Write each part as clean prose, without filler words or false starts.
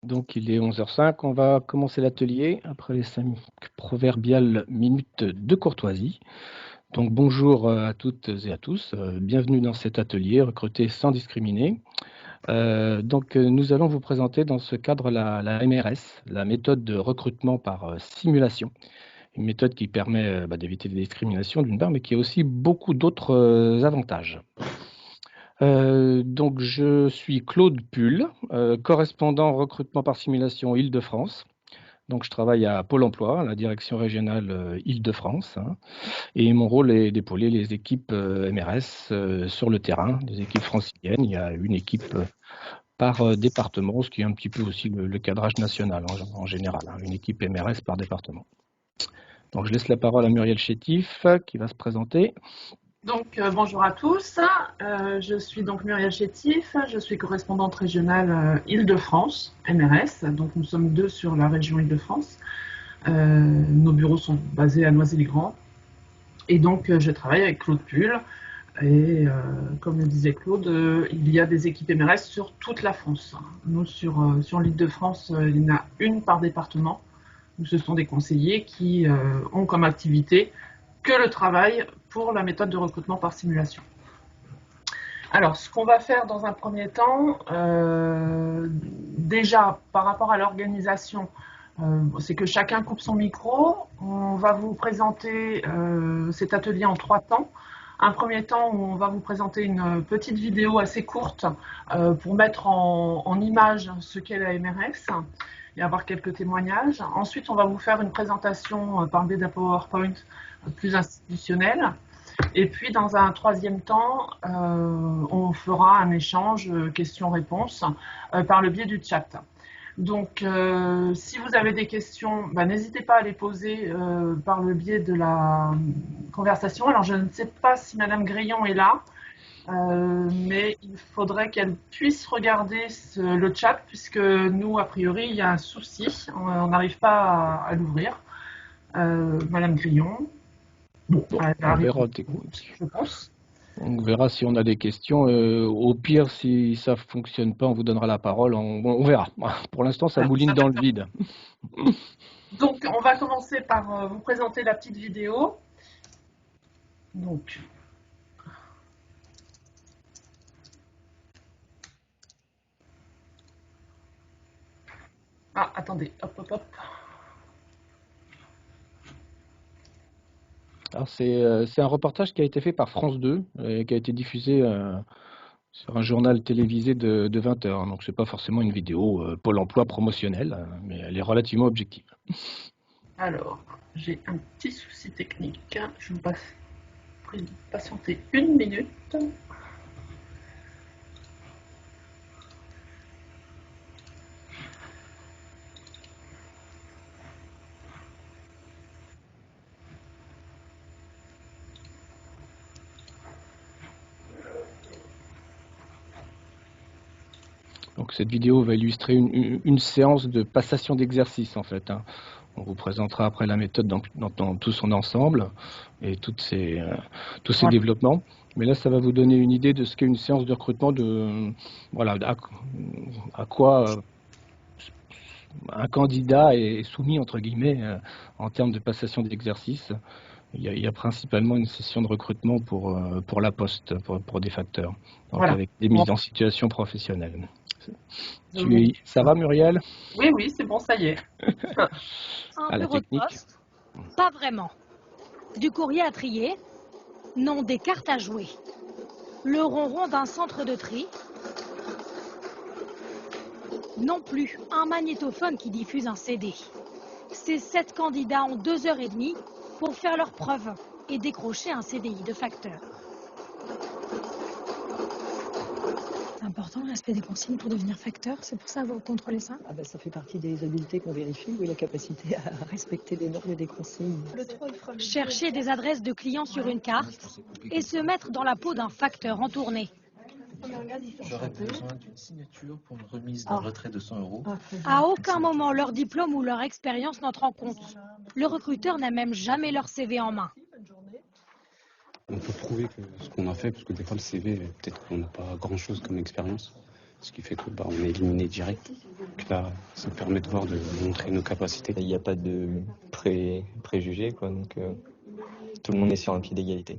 Donc, il est 11h05. On va commencer l'atelier après les 5 proverbiales minutes de courtoisie. Donc, bonjour à toutes et à tous. Bienvenue dans cet atelier Recruter sans discriminer. Nous allons vous présenter dans ce cadre la MRS, la méthode de recrutement par simulation. Une méthode qui permet d'éviter les discriminations d'une part, mais qui a aussi beaucoup d'autres avantages. Donc, je suis Claude Pull, correspondant recrutement par simulation Île-de-France. Donc, je travaille à Pôle emploi, à la direction régionale Île-de-France. Et mon rôle est d'épauler les équipes MRS sur le terrain, des équipes franciliennes. Il y a une équipe par département, ce qui est un petit peu aussi le cadrage national en général, une équipe MRS par département. Donc, je laisse la parole à Muriel Chétif qui va se présenter. Donc, bonjour à tous, je suis donc Muriel Chétif, je suis correspondante régionale Île-de-France, MRS, donc nous sommes 2 sur la région Île-de-France. Nos bureaux sont basés à Noisy-le-Grand et donc je travaille avec Claude Pull et comme le disait Claude, il y a des équipes MRS sur toute la France. Nous sur l'Île-de-France, il y en a une par département, où ce sont des conseillers qui ont comme activité que le travail pour la méthode de recrutement par simulation. Alors, ce qu'on va faire dans un premier temps, déjà par rapport à l'organisation, c'est que chacun coupe son micro. On va vous présenter cet atelier en 3 temps. Un premier temps où on va vous présenter une petite vidéo assez courte pour mettre en image ce qu'est la MRS et avoir quelques témoignages. Ensuite, on va vous faire une présentation par le biais d'un PowerPoint plus institutionnel. Et puis, dans un troisième temps, on fera un échange questions-réponses par le biais du chat. Donc, si vous avez des questions, n'hésitez pas à les poser par le biais de la conversation. Alors, je ne sais pas si Madame Grillon est là, mais il faudrait qu'elle puisse regarder le chat, puisque nous, a priori, il y a un souci. On n'arrive pas à l'ouvrir. Madame Grillon. Bon, on verra, je pense. On verra si on a des questions. Au pire, si ça ne fonctionne pas, on vous donnera la parole. On verra. Pour l'instant, ça mouline dans le vide. Donc, on va commencer par vous présenter la petite vidéo. Donc, attendez, hop. Alors, c'est un reportage qui a été fait par France 2 et qui a été diffusé sur un journal télévisé de 20 heures. Donc, ce n'est pas forcément une vidéo Pôle emploi promotionnelle, mais elle est relativement objective. Alors, j'ai un petit souci technique. Je vous prie de patienter 1 minute. Donc cette vidéo va illustrer une séance de passation d'exercice en fait. On vous présentera après la méthode dans tout son ensemble et tous ces développements. Mais là, ça va vous donner une idée de ce qu'est une séance de recrutement, à quoi un candidat est soumis, entre guillemets, en termes de passation d'exercice. Il y a principalement une session de recrutement pour la poste, pour des facteurs, donc avec des mises en situation professionnelle. Ça va, Muriel? Oui, c'est bon, ça y est. Un bureau de poste? Pas vraiment. Du courrier à trier? Non, des cartes à jouer. Le ronron d'un centre de tri? Non plus, un magnétophone qui diffuse un CD. Ces 7 candidats ont 2h30 pour faire leurs preuves et décrocher un CDI de facteur. C'est important le respect des consignes pour devenir facteur, c'est pour ça que vous contrôlez ça? Ça fait partie des habiletés qu'on vérifie, oui, la capacité à respecter les normes et des consignes. Chercher des adresses de clients sur une carte et se mettre dans la peau d'un facteur en tournée. J'aurais besoin d'une signature pour une remise d'un retrait de 100 €. À aucun moment leur diplôme ou leur expérience n'entre en compte. Le recruteur n'a même jamais leur CV en main. On peut prouver ce qu'on a fait, parce que des fois le CV, peut-être qu'on n'a pas grand-chose comme expérience. ce qui fait que on est éliminé direct. Donc là, ça permet de voir, de montrer nos capacités. Il n'y a pas de préjugés, quoi, donc tout le monde est sur un pied d'égalité.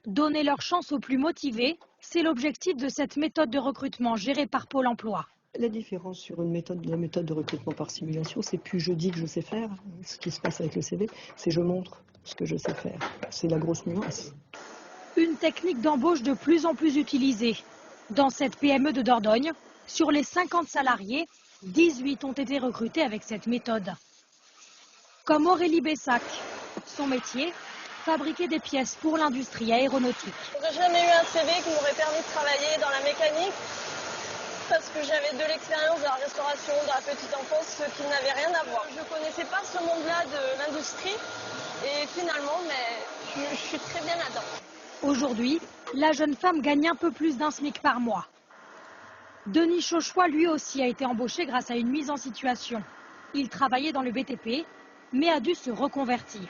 Donner leur chance aux plus motivés, c'est l'objectif de cette méthode de recrutement gérée par Pôle emploi. La différence sur la méthode de recrutement par simulation, c'est plus je dis que je sais faire, ce qui se passe avec le CV, c'est je montre ce que je sais faire. C'est la grosse nuance. Une technique d'embauche de plus en plus utilisée. Dans cette PME de Dordogne, sur les 50 salariés, 18 ont été recrutés avec cette méthode. Comme Aurélie Bessac, son métier, fabriquer des pièces pour l'industrie aéronautique. J'aurais jamais eu un CV qui m'aurait permis de travailler dans la mécanique parce que j'avais de l'expérience dans la restauration, dans la petite enfance, ce qui n'avait rien à voir. Je ne connaissais pas ce monde-là de l'industrie et finalement, je suis très bien là-dedans. Aujourd'hui, la jeune femme gagne un peu plus d'1 SMIC par mois. Denis Chauchois, lui aussi, a été embauché grâce à une mise en situation. Il travaillait dans le BTP, mais a dû se reconvertir.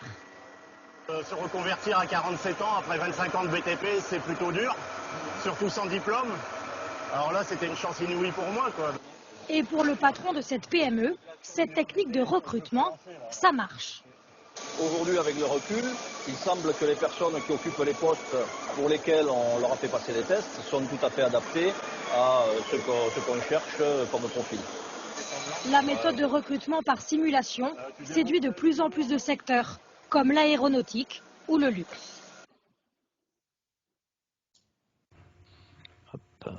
Se reconvertir à 47 ans, après 25 ans de BTP, c'est plutôt dur, surtout sans diplôme. Alors là, c'était une chance inouïe pour moi, quoi. Et pour le patron de cette PME, cette technique de recrutement, ça marche. Aujourd'hui, avec le recul, il semble que les personnes qui occupent les postes pour lesquels on leur a fait passer des tests sont tout à fait adaptées à ce qu'on cherche comme profil. La méthode de recrutement par simulation séduit de plus en plus de secteurs, comme l'aéronautique ou le luxe. Hop.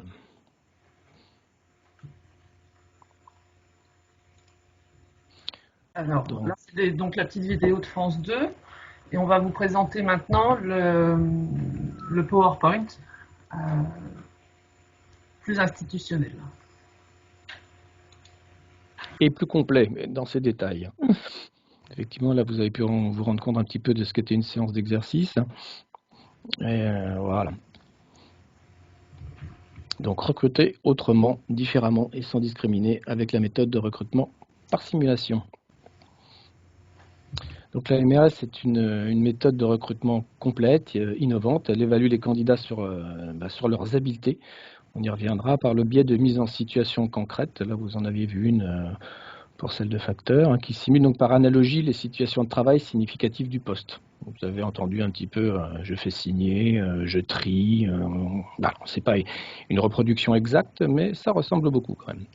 Alors, là, c'est donc la petite vidéo de France 2. Et on va vous présenter maintenant le PowerPoint plus institutionnel. Et plus complet dans ses détails. Effectivement, là, vous avez pu vous rendre compte un petit peu de ce qu'était une séance d'exercice. Et voilà. Donc, recruter autrement, différemment et sans discriminer avec la méthode de recrutement par simulation. Donc la MRS, c'est une méthode de recrutement complète, innovante. Elle évalue les candidats sur leurs habiletés. On y reviendra par le biais de mise en situation concrète. Là, vous en aviez vu une pour celle de facteur, qui simule donc par analogie les situations de travail significatives du poste. Vous avez entendu un petit peu, je fais signer, je trie. C'est pas une reproduction exacte, mais ça ressemble beaucoup quand même.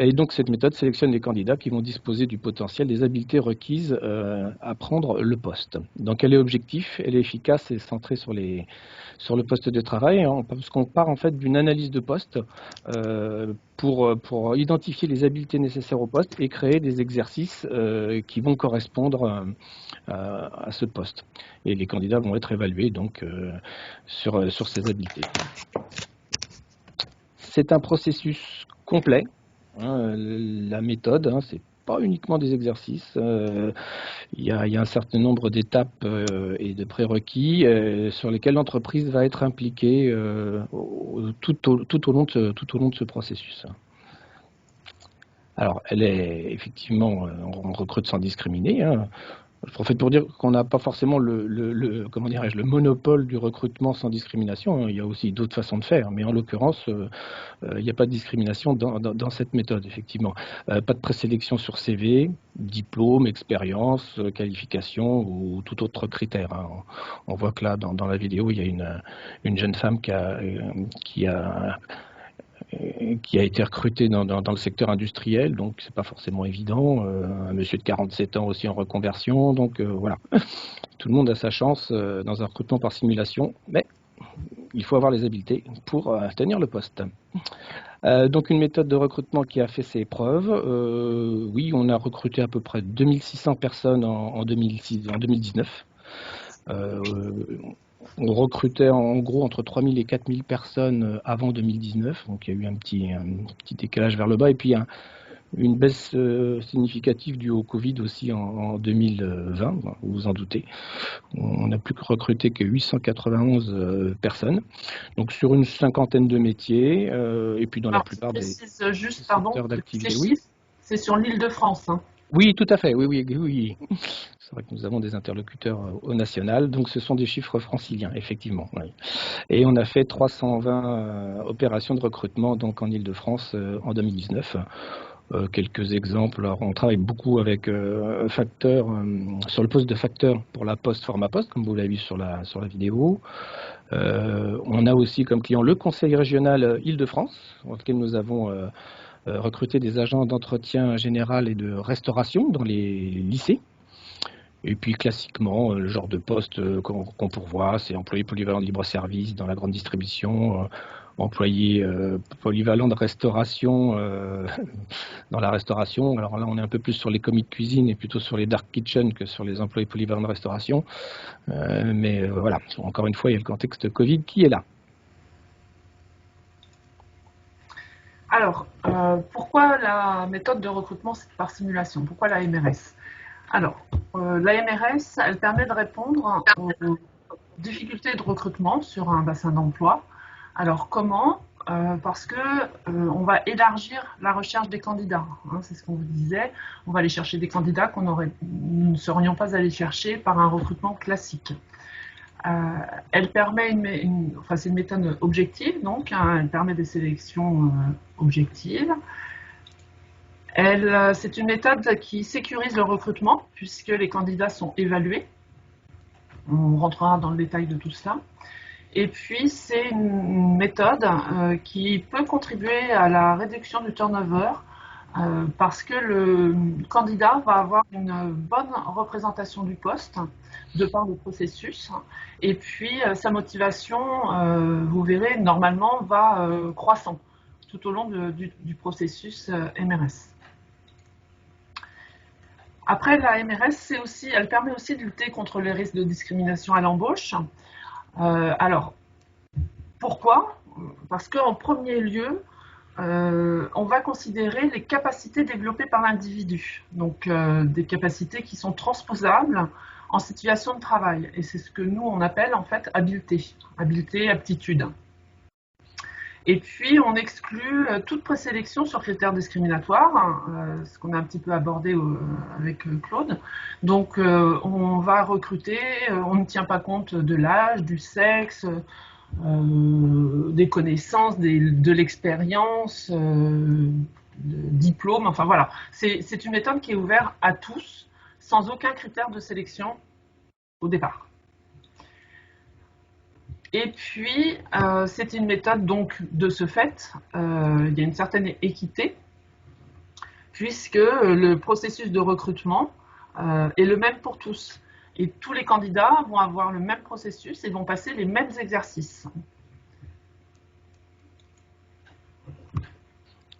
Et donc cette méthode sélectionne les candidats qui vont disposer du potentiel, des habiletés requises à prendre le poste. Donc elle est objective, elle est efficace et centrée sur le poste de travail, parce qu'on part en fait d'une analyse de poste pour identifier les habiletés nécessaires au poste et créer des exercices qui vont correspondre à ce poste. Et les candidats vont être évalués donc sur ces habiletés. C'est un processus complet. La méthode, c'est pas uniquement des exercices. Il y a un certain nombre d'étapes et de prérequis sur lesquels l'entreprise va être impliquée tout au long de ce processus. Alors, elle est effectivement, on recrute sans discriminer. Je profite pour dire qu'on n'a pas forcément le monopole du recrutement sans discrimination. Il y a aussi d'autres façons de faire, mais en l'occurrence, il n'y a pas de discrimination dans cette méthode, effectivement. Pas de présélection sur CV, diplôme, expérience, qualification ou tout autre critère. On voit que là, dans la vidéo, il y a une jeune femme qui a été recruté dans le secteur industriel, donc c'est pas forcément évident. Un monsieur de 47 ans aussi en reconversion, donc voilà. Tout le monde a sa chance dans un recrutement par simulation, mais il faut avoir les habiletés pour tenir le poste. Donc une méthode de recrutement qui a fait ses preuves. Oui, on a recruté à peu près 2600 personnes en 2019. On recrutait en gros entre 3000 et 4000 personnes avant 2019, donc il y a eu un petit décalage vers le bas, et puis une baisse significative due au Covid aussi en 2020, vous vous en doutez. On n'a plus recruté que 891 personnes, donc sur une cinquantaine de métiers, et puis dans la plupart des secteurs d'activité. Oui. C'est sur l'Île-de-France. Oui, tout à fait, oui. C'est vrai que nous avons des interlocuteurs au national, donc ce sont des chiffres franciliens, effectivement. Oui. Et on a fait 320 opérations de recrutement donc en Île-de-France en 2019. Quelques exemples. Alors, on travaille beaucoup avec Facteur, sur le poste de Facteur pour la Poste, format Poste, comme vous l'avez vu sur la vidéo. On a aussi comme client le Conseil régional Île-de-France, dans lequel nous avons recruté des agents d'entretien général et de restauration dans les lycées. Et puis classiquement, le genre de poste qu'on pourvoit, c'est employé polyvalent de libre-service dans la grande distribution, employé polyvalent de restauration dans la restauration. Alors là, on est un peu plus sur les commis de cuisine et plutôt sur les dark kitchen que sur les employés polyvalents de restauration. Mais voilà, encore une fois, il y a le contexte Covid qui est là. Alors, pourquoi la méthode de recrutement par simulation? Pourquoi la MRS? Alors, la MRS, elle permet de répondre aux difficultés de recrutement sur un bassin d'emploi. Alors, comment? Parce que on va élargir la recherche des candidats. Hein, c'est ce qu'on vous disait. On va aller chercher des candidats nous ne serions pas allés chercher par un recrutement classique. Elle permet c'est une méthode objective, donc hein, elle permet des sélections objectives. C'est une méthode qui sécurise le recrutement puisque les candidats sont évalués. On rentrera dans le détail de tout cela. Et puis, c'est une méthode qui peut contribuer à la réduction du turnover parce que le candidat va avoir une bonne représentation du poste de par le processus. Et puis, sa motivation, vous verrez, normalement, va croissant tout au long du processus MRS. Après, la MRS, elle permet aussi de lutter contre les risques de discrimination à l'embauche. Alors, pourquoi? Parce qu'en premier lieu, on va considérer les capacités développées par l'individu, donc des capacités qui sont transposables en situation de travail. Et c'est ce que nous, on appelle en fait habileté, aptitude. Et puis, on exclut toute présélection sur critères discriminatoires, ce qu'on a un petit peu abordé avec Claude. Donc, on va recruter, on ne tient pas compte de l'âge, du sexe, des connaissances, de l'expérience, diplôme, enfin voilà. C'est une méthode qui est ouverte à tous, sans aucun critère de sélection au départ. Et puis, c'est une méthode, donc, de ce fait, il y a une certaine équité, puisque le processus de recrutement est le même pour tous. Et tous les candidats vont avoir le même processus et vont passer les mêmes exercices.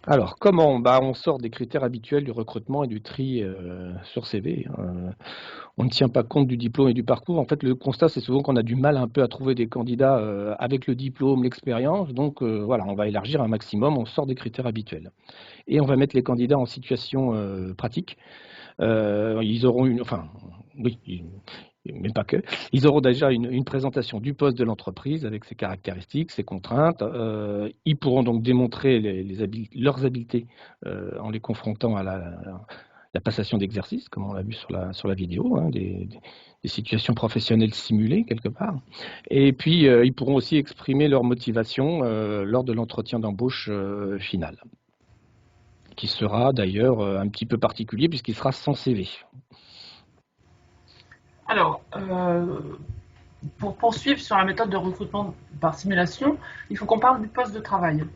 Alors, comment? On sort des critères habituels du recrutement et du tri sur CV. On ne tient pas compte du diplôme et du parcours. En fait, le constat, c'est souvent qu'on a du mal un peu à trouver des candidats avec le diplôme, l'expérience. Donc, voilà, on va élargir un maximum, on sort des critères habituels. Et on va mettre les candidats en situation pratique. Ils auront mais pas que. Ils auront déjà une présentation du poste de l'entreprise avec ses caractéristiques, ses contraintes. Ils pourront donc démontrer leurs habiletés en les confrontant à la passation d'exercice, comme on l'a vu sur la vidéo, hein, des situations professionnelles simulées quelque part. Et puis, ils pourront aussi exprimer leur motivation lors de l'entretien d'embauche final, qui sera d'ailleurs un petit peu particulier puisqu'il sera sans CV. Alors, pour poursuivre sur la méthode de recrutement par simulation, il faut qu'on parle du poste de travail.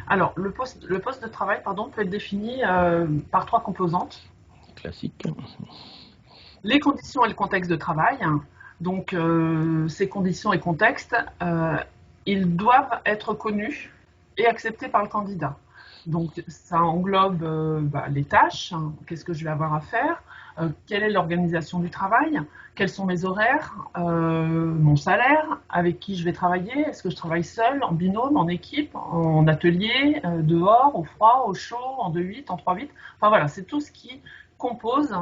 Alors, le poste de travail peut être défini par 3 composantes. Classique. Les conditions et le contexte de travail. Donc, ces conditions et contextes, ils doivent être connus et acceptés par le candidat. Donc, ça englobe les tâches, qu'est-ce que je vais avoir à faire, quelle est l'organisation du travail, quels sont mes horaires, mon salaire, avec qui je vais travailler, est-ce que je travaille seul, en binôme, en équipe, en atelier, dehors, au froid, au chaud, en 2-8, en 3-8. Enfin voilà, c'est tout ce qui compose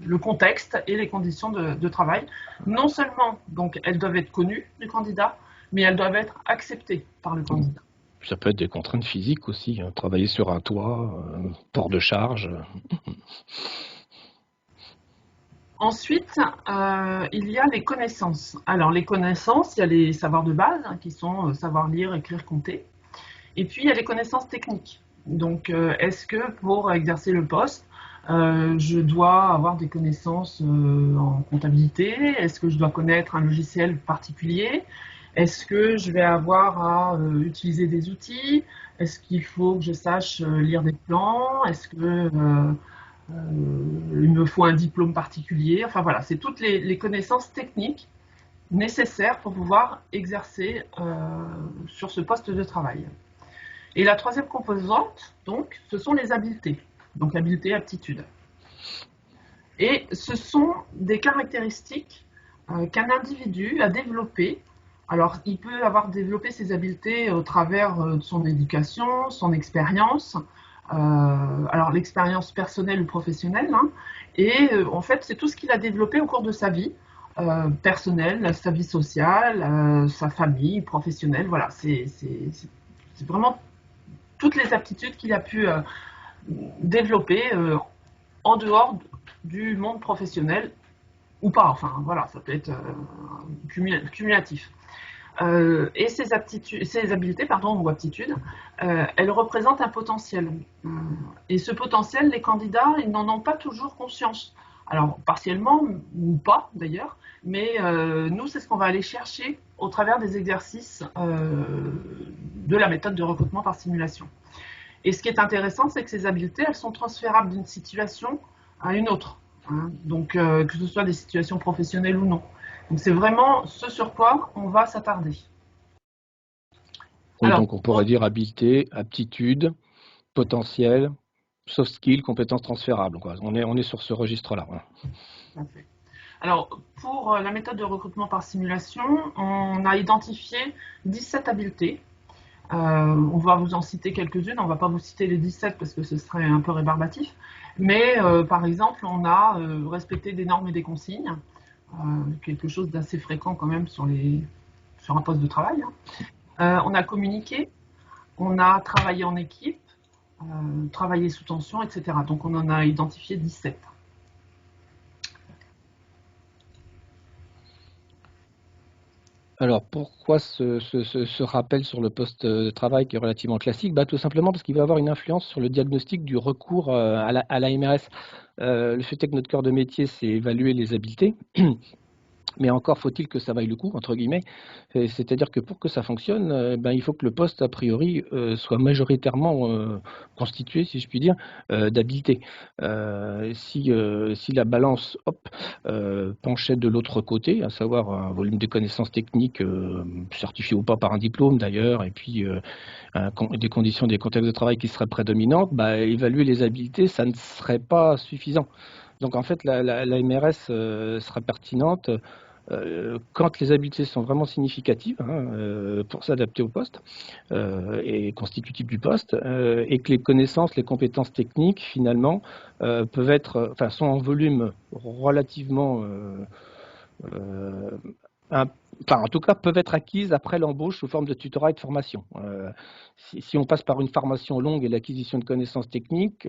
le contexte et les conditions de travail. Non seulement, donc, elles doivent être connues du candidat, mais elles doivent être acceptées par le candidat. Ça peut être des contraintes physiques aussi, hein, travailler sur un toit, port de charge. Ensuite, il y a les connaissances. Alors, les connaissances, il y a les savoirs de base, hein, qui sont savoir lire, écrire, compter. Et puis, il y a les connaissances techniques. Donc, est-ce que pour exercer le poste, je dois avoir des connaissances en comptabilité? Est-ce que je dois connaître un logiciel particulier? Est-ce que je vais avoir à utiliser des outils? Est-ce qu'il faut que je sache lire des plans? Est-ce que il me faut un diplôme particulier? Enfin voilà, c'est toutes les connaissances techniques nécessaires pour pouvoir exercer sur ce poste de travail. Et la troisième composante, donc, ce sont les habiletés. Donc habileté, aptitude. Et ce sont des caractéristiques qu'un individu a développées. Alors, il peut avoir développé ses habiletés au travers de son éducation, son expérience, alors l'expérience personnelle ou professionnelle, hein, et en fait, c'est tout ce qu'il a développé au cours de sa vie personnelle, sa vie sociale, sa famille, professionnelle, voilà, c'est vraiment toutes les aptitudes qu'il a pu développer en dehors du monde professionnel ou pas, enfin voilà, ça peut être cumulatif. Et ces habiletés ou aptitudes, elles représentent un potentiel. Et ce potentiel, les candidats, ils n'en ont pas toujours conscience. Alors, partiellement, ou pas d'ailleurs, mais nous, c'est ce qu'on va aller chercher au travers des exercices de la méthode de recrutement par simulation. Et ce qui est intéressant, c'est que ces habiletés, elles sont transférables d'une situation à une autre. Hein, donc, que ce soit des situations professionnelles ou non. Donc c'est vraiment ce sur quoi on va s'attarder. Oui, donc on pourrait dire habileté, aptitude, potentiel, soft skill, compétences transférables. Quoi. On est sur ce registre-là. Voilà. Alors pour la méthode de recrutement par simulation, on a identifié 17 habiletés. On va vous en citer quelques-unes, on ne va pas vous citer les 17 parce que ce serait un peu rébarbatif. Mais par exemple, on a respecté des normes et des consignes. Quelque chose d'assez fréquent quand même sur un poste de travail. On a communiqué, on a travaillé en équipe, travaillé sous tension, etc. Donc on en a identifié 17. Alors pourquoi ce rappel sur le poste de travail qui est relativement classique? Tout simplement parce qu'il va avoir une influence sur le diagnostic du recours à la MRS. Le fait est que notre cœur de métier, c'est évaluer les habiletés. Mais encore faut-il que ça vaille le coup, entre guillemets. C'est-à-dire que pour que ça fonctionne, il faut que le poste, a priori, soit majoritairement constitué, si je puis dire, d'habileté. Si la balance penchait de l'autre côté, à savoir un volume de connaissances techniques certifié ou pas par un diplôme d'ailleurs, et puis des conditions, des contextes de travail qui seraient prédominantes, évaluer les habiletés, ça ne serait pas suffisant. Donc en fait, la MRS sera pertinente quand les habiletés sont vraiment significatives pour s'adapter au poste et constitutives du poste, et que les connaissances, les compétences techniques, finalement, sont en volume relativement en tout cas, peuvent être acquises après l'embauche sous forme de tutorat et de formation. Si on passe par une formation longue et l'acquisition de connaissances techniques,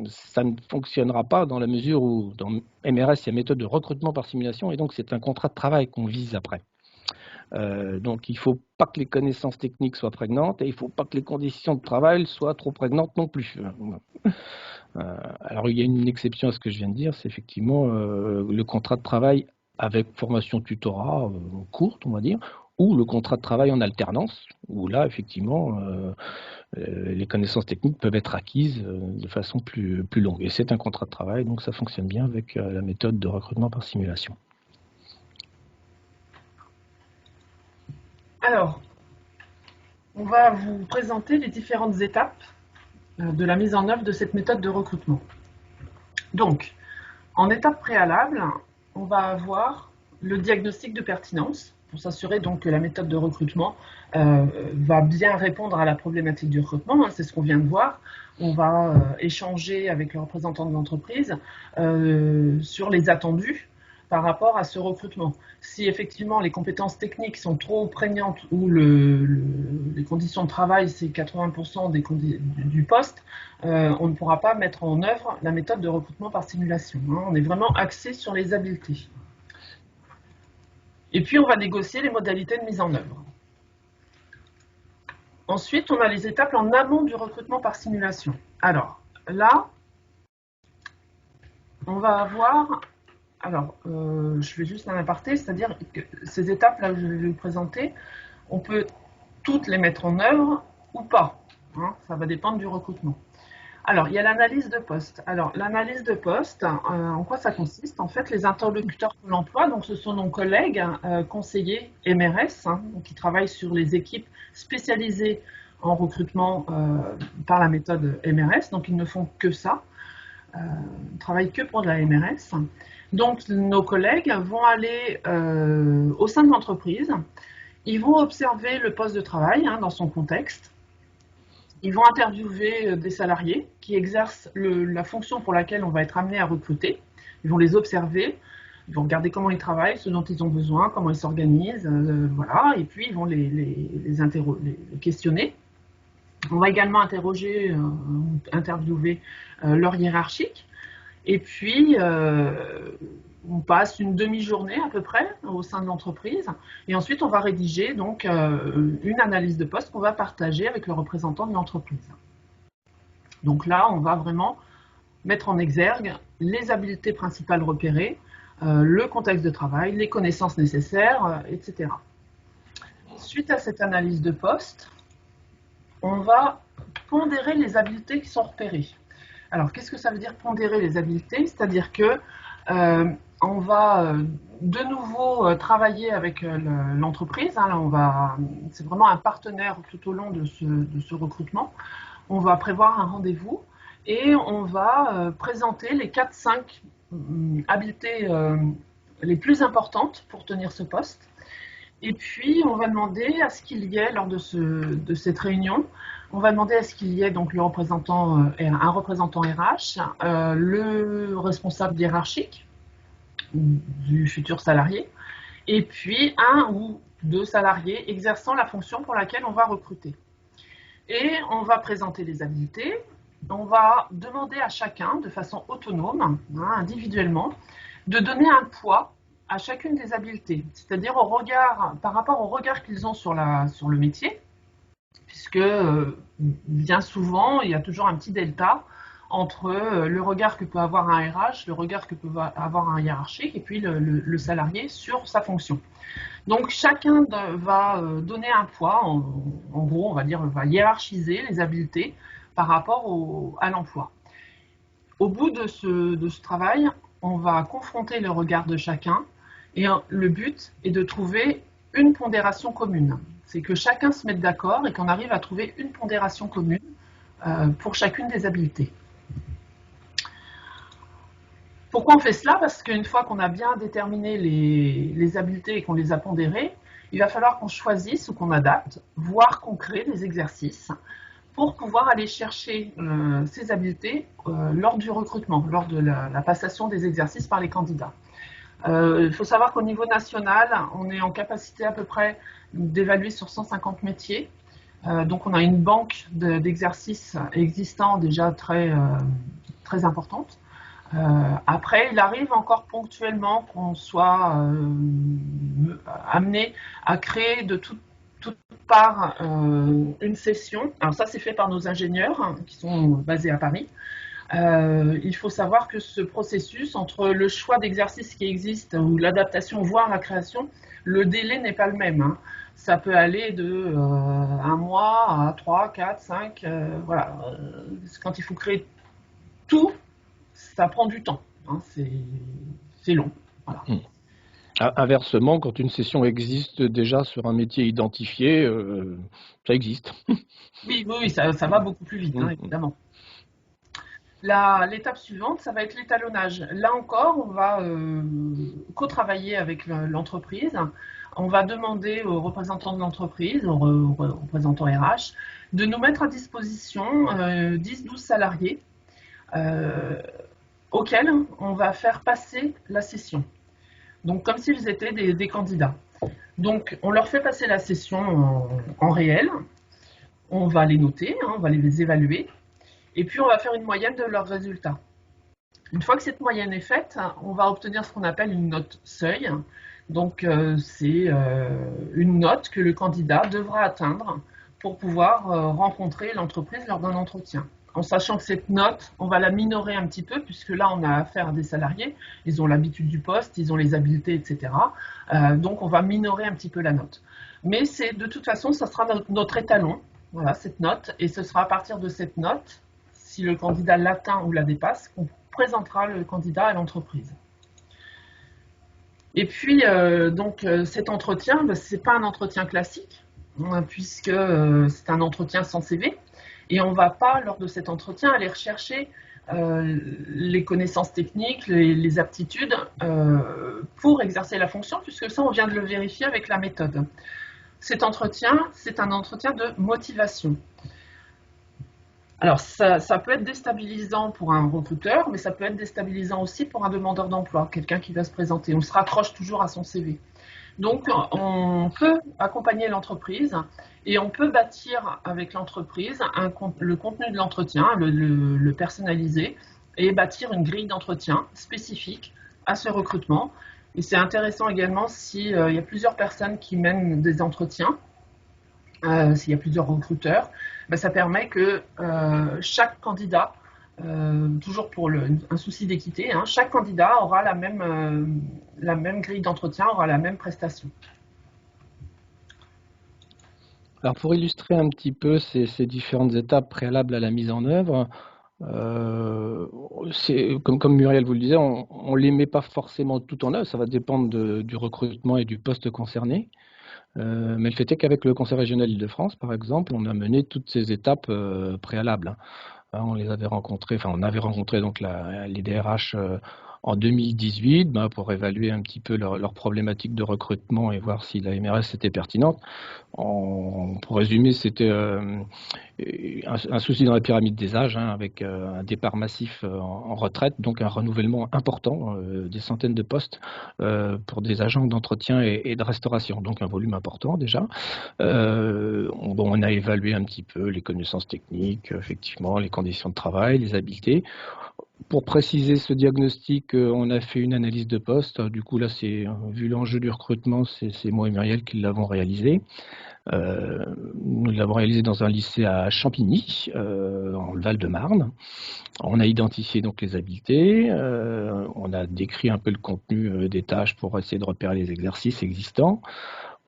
ça ne fonctionnera pas dans la mesure où, dans MRS, il y a méthode de recrutement par simulation, et donc c'est un contrat de travail qu'on vise après. Donc il ne faut pas que les connaissances techniques soient prégnantes, et il ne faut pas que les conditions de travail soient trop prégnantes non plus. Alors il y a une exception à ce que je viens de dire, c'est effectivement le contrat de travail avec formation tutorat courte, on va dire, ou le contrat de travail en alternance, où là, effectivement, les connaissances techniques peuvent être acquises de façon plus longue. Et c'est un contrat de travail, donc ça fonctionne bien avec la méthode de recrutement par simulation. Alors, on va vous présenter les différentes étapes de la mise en œuvre de cette méthode de recrutement. Donc, en étape préalable, on va avoir le diagnostic de pertinence pour s'assurer donc que la méthode de recrutement va bien répondre à la problématique du recrutement. C'est ce qu'on vient de voir. On va échanger avec le représentant de l'entreprise sur les attendus par rapport à ce recrutement. Si effectivement les compétences techniques sont trop prégnantes ou les conditions de travail, c'est 80% du poste, on ne pourra pas mettre en œuvre la méthode de recrutement par simulation. On est vraiment axé sur les habiletés. Et puis on va négocier les modalités de mise en œuvre. Ensuite, on a les étapes en amont du recrutement par simulation. Alors là, on va avoir... Alors, je fais juste un aparté, c'est-à-dire que ces étapes-là que je vais vous présenter, on peut toutes les mettre en œuvre ou pas. Hein, ça va dépendre du recrutement. Alors, il y a l'analyse de poste. Alors, l'analyse de poste, en quoi ça consiste? En fait, les interlocuteurs de l'emploi, donc ce sont nos collègues conseillers MRS, hein, qui travaillent sur les équipes spécialisées en recrutement par la méthode MRS, donc ils ne font que ça, ne travaillent que pour de la MRS. Donc, nos collègues vont aller au sein de l'entreprise, ils vont observer le poste de travail hein, dans son contexte, ils vont interviewer des salariés qui exercent la fonction pour laquelle on va être amené à recruter, ils vont les observer, ils vont regarder comment ils travaillent, ce dont ils ont besoin, comment ils s'organisent, voilà, et puis ils vont les questionner. On va également interviewer leur hiérarchique. Et puis, on passe une demi-journée à peu près au sein de l'entreprise. Et ensuite, on va rédiger donc une analyse de poste qu'on va partager avec le représentant de l'entreprise. Donc là, on va vraiment mettre en exergue les habiletés principales repérées, le contexte de travail, les connaissances nécessaires, etc. Suite à cette analyse de poste, on va pondérer les habiletés qui sont repérées. Alors, qu'est-ce que ça veut dire pondérer les habiletés? C'est-à-dire que on va de nouveau travailler avec l'entreprise. Hein, c'est vraiment un partenaire tout au long de ce recrutement. On va prévoir un rendez-vous et on va présenter les 4-5 habiletés les plus importantes pour tenir ce poste. Et puis, on va demander à ce qu'il y ait, lors de cette réunion, on va demander à ce qu'il y ait donc un représentant RH, le responsable hiérarchique du futur salarié, et puis un ou deux salariés exerçant la fonction pour laquelle on va recruter. Et on va présenter les habiletés, on va demander à chacun, de façon autonome, hein, individuellement, de donner un poids à chacune des habiletés, c'est-à-dire par rapport au regard qu'ils ont sur le métier, puisque bien souvent, il y a toujours un petit delta entre le regard que peut avoir un RH, le regard que peut avoir un hiérarchique, et puis le salarié sur sa fonction. Donc chacun va donner un poids, en gros, on va dire, va hiérarchiser les habiletés par rapport à l'emploi. Au bout de ce travail, on va confronter le regard de chacun, et le but est de trouver une pondération commune. C'est que chacun se mette d'accord et qu'on arrive à trouver une pondération commune pour chacune des habiletés. Pourquoi on fait cela? Parce qu'une fois qu'on a bien déterminé les habiletés et qu'on les a pondérées, il va falloir qu'on choisisse ou qu'on adapte, voire qu'on crée des exercices pour pouvoir aller chercher ces habiletés lors du recrutement, lors de la passation des exercices par les candidats. Il faut savoir qu'au niveau national, on est en capacité à peu près d'évaluer sur 150 métiers. Donc on a une banque d'exercices existants déjà très importante. Après, il arrive encore ponctuellement qu'on soit amené à créer de toute part une session. Alors ça, c'est fait par nos ingénieurs hein, qui sont basés à Paris. Il faut savoir que ce processus, entre le choix d'exercices qui existent ou l'adaptation, voire la création, le délai n'est pas le même. Hein. Ça peut aller de 1 mois à 3, 4, 5. Voilà. Quand il faut créer tout, ça prend du temps. Hein. C'est long. Voilà. Inversement, quand une session existe déjà sur un métier identifié, ça existe. Oui, ça va beaucoup plus vite, hein, évidemment. L'étape suivante, ça va être l'étalonnage. Là encore, on va co-travailler avec l'entreprise. On va demander aux représentants de l'entreprise, aux représentants RH, de nous mettre à disposition 10-12 salariés auxquels on va faire passer la session. donc comme s'ils étaient des candidats. Donc on leur fait passer la session en réel, on va les noter, hein, on va les évaluer, et puis on va faire une moyenne de leurs résultats. Une fois que cette moyenne est faite, on va obtenir ce qu'on appelle une note seuil. Donc c'est une note que le candidat devra atteindre pour pouvoir rencontrer l'entreprise lors d'un entretien. En sachant que cette note, on va la minorer un petit peu, puisque là on a affaire à des salariés, ils ont l'habitude du poste, ils ont les habiletés, etc. Donc on va minorer un petit peu la note. Mais de toute façon, ça sera notre étalon, voilà, cette note, et ce sera à partir de cette note, si le candidat l'atteint ou la dépasse, qu'on présentera le candidat à l'entreprise. Et puis, cet entretien, ce n'est pas un entretien classique, puisque c'est un entretien sans CV. Et on ne va pas, lors de cet entretien, aller rechercher les connaissances techniques, les aptitudes pour exercer la fonction, puisque ça, on vient de le vérifier avec la méthode. Cet entretien, c'est un entretien de motivation. Alors, ça peut être déstabilisant pour un recruteur, mais ça peut être déstabilisant aussi pour un demandeur d'emploi, quelqu'un qui va se présenter. On se raccroche toujours à son CV. Donc, on peut accompagner l'entreprise et on peut bâtir avec l'entreprise le contenu de l'entretien, le personnaliser et bâtir une grille d'entretien spécifique à ce recrutement. Et c'est intéressant également s'il y a plusieurs personnes qui mènent des entretiens, s'il y a plusieurs recruteurs, ça permet que chaque candidat, toujours pour un souci d'équité, hein, chaque candidat aura la même grille d'entretien, aura la même prestation. Alors pour illustrer un petit peu ces différentes étapes préalables à la mise en œuvre, comme Muriel vous le disait, on ne les met pas forcément tout en œuvre, ça va dépendre du recrutement et du poste concerné. Mais le fait est qu'avec le Conseil régional Île-de-France, par exemple, on a mené toutes ces étapes préalables. On les avait rencontrés, on avait rencontré donc les DRH en 2018 pour évaluer un petit peu leur problématique de recrutement et voir si la MRS était pertinente. Pour résumer, c'était un souci dans la pyramide des âges, avec un départ massif en retraite, donc un renouvellement important, des centaines de postes pour des agents d'entretien et de restauration, donc un volume important déjà. On a évalué un petit peu les connaissances techniques, effectivement, les conditions de travail, les habiletés. Pour préciser ce diagnostic, on a fait une analyse de poste. Du coup, là, vu l'enjeu du recrutement, c'est moi et Muriel qui l'avons réalisé. Nous l'avons réalisé dans un lycée à Champigny, en Val-de-Marne. On a identifié donc les habiletés, on a décrit un peu le contenu des tâches pour essayer de repérer les exercices existants.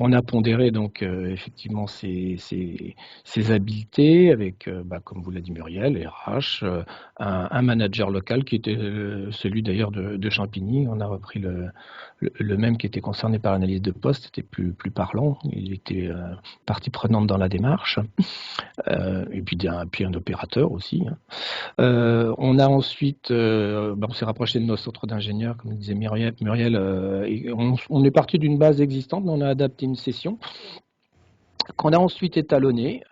On a pondéré donc effectivement ces habiletés avec, comme vous l'a dit Muriel, RH, un manager local qui était celui d'ailleurs de Champigny. On a repris le même qui était concerné par l'analyse de poste, c'était plus parlant, il était partie prenante dans la démarche, et puis un opérateur aussi. On a ensuite, on s'est rapproché de nos centres d'ingénieurs, comme disait Muriel, et on est parti d'une base existante, mais on a adapté une session qu'on a ensuite étalonnée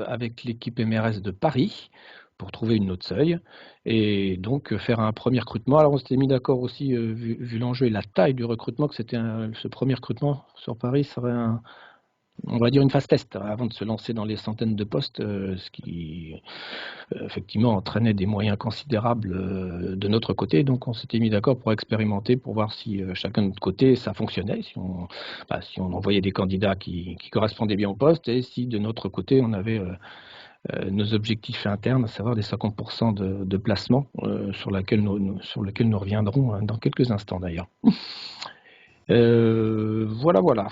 avec l'équipe MRS de Paris pour trouver une note seuil et donc faire un premier recrutement. Alors on s'était mis d'accord aussi, vu l'enjeu et la taille du recrutement, que ce premier recrutement sur Paris serait on va dire une phase test avant de se lancer dans les centaines de postes, ce qui effectivement entraînait des moyens considérables de notre côté. Donc on s'était mis d'accord pour expérimenter, pour voir si chacun de notre côté ça fonctionnait, si on envoyait des candidats qui correspondaient bien au poste et si de notre côté on avait nos objectifs internes, à savoir les 50% de placement sur lequel nous reviendrons dans quelques instants d'ailleurs. Voilà.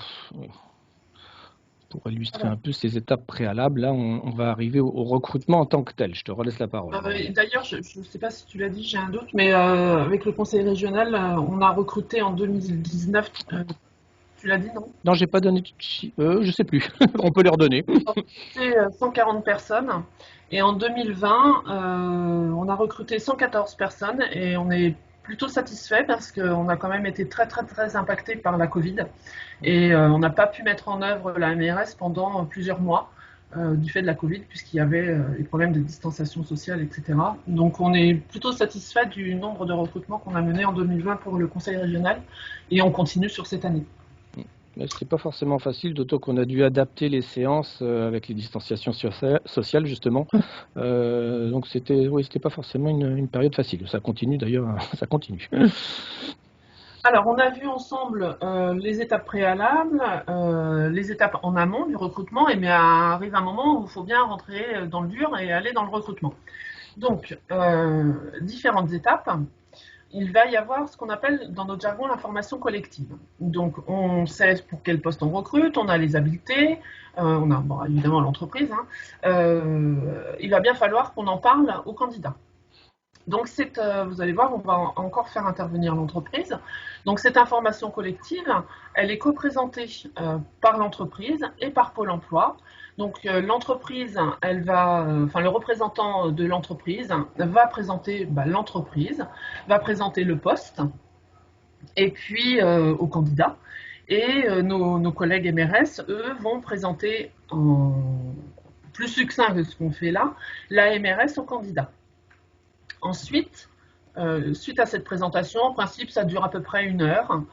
Pour illustrer un peu ces étapes préalables, là, on va arriver au recrutement en tant que tel. Je te relaisse la parole. D'ailleurs, je ne sais pas si tu l'as dit, j'ai un doute, mais avec le conseil régional, on a recruté en 2019. Tu l'as dit, non? Non, j'ai pas donné. Je sais plus. On peut les redonner. C'est 140 personnes. Et en 2020, on a recruté 114 personnes et on est plutôt satisfait parce qu'on a quand même été très impacté par la Covid et on n'a pas pu mettre en œuvre la MRS pendant plusieurs mois du fait de la Covid, puisqu'il y avait les problèmes de distanciation sociale, etc. Donc on est plutôt satisfait du nombre de recrutements qu'on a mené en 2020 pour le Conseil régional, et on continue sur cette année. C'était pas forcément facile, d'autant qu'on a dû adapter les séances avec les distanciations sociales, justement. Donc c'était pas forcément une période facile. Ça continue d'ailleurs, ça continue. Alors, on a vu ensemble les étapes préalables, les étapes en amont du recrutement, mais arrive un moment où il faut bien rentrer dans le dur et aller dans le recrutement. Donc, différentes étapes. Il va y avoir ce qu'on appelle dans notre jargon la formation collective. Donc, on sait pour quel poste on recrute, on a les habiletés, on a bon, évidemment l'entreprise. Il va bien falloir qu'on en parle aux candidats. Donc, vous allez voir, on va encore faire intervenir l'entreprise. Donc, cette information collective, elle est co-présentée par l'entreprise et par Pôle emploi. Donc, l'entreprise, le représentant de l'entreprise va présenter l'entreprise, va présenter le poste, et puis aux candidats. Et nos collègues MRS, eux, vont présenter en plus succinct que ce qu'on fait là, la MRS aux candidats. Ensuite, suite à cette présentation, en principe, ça dure à peu près 1 heure.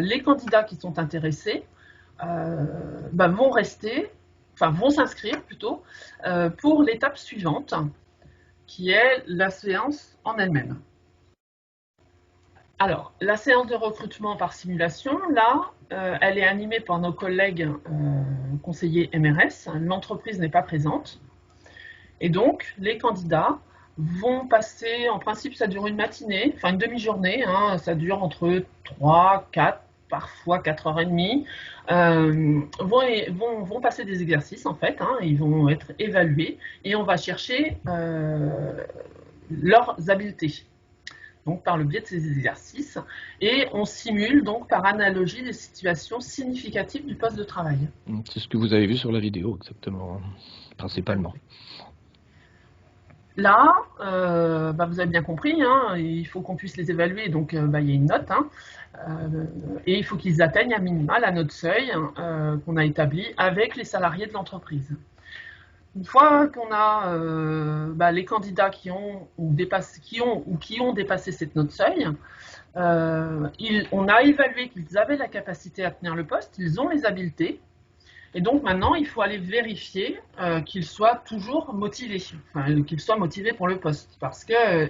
Les candidats qui sont intéressés vont s'inscrire plutôt pour l'étape suivante, qui est la séance en elle-même. Alors, la séance de recrutement par simulation, là, elle est animée par nos collègues conseillers MRS. L'entreprise n'est pas présente. Et donc, les candidats vont passer, en principe ça dure une matinée, enfin une demi-journée, ça dure entre 3, 4, parfois 4h30, vont passer des exercices en fait, ils vont être évalués et on va chercher leurs habiletés, donc par le biais de ces exercices, et on simule donc par analogie des situations significatives du poste de travail. C'est ce que vous avez vu sur la vidéo exactement, principalement. Là, vous avez bien compris, il faut qu'on puisse les évaluer, donc il y a une note, et il faut qu'ils atteignent à minima la note seuil qu'on a établie avec les salariés de l'entreprise. Une fois qu'on a les candidats qui ont dépassé cette note seuil, on a évalué qu'ils avaient la capacité à tenir le poste, ils ont les habiletés. Et donc maintenant, il faut aller vérifier qu'ils soient toujours motivés, qu'ils soient motivés pour le poste. Parce que,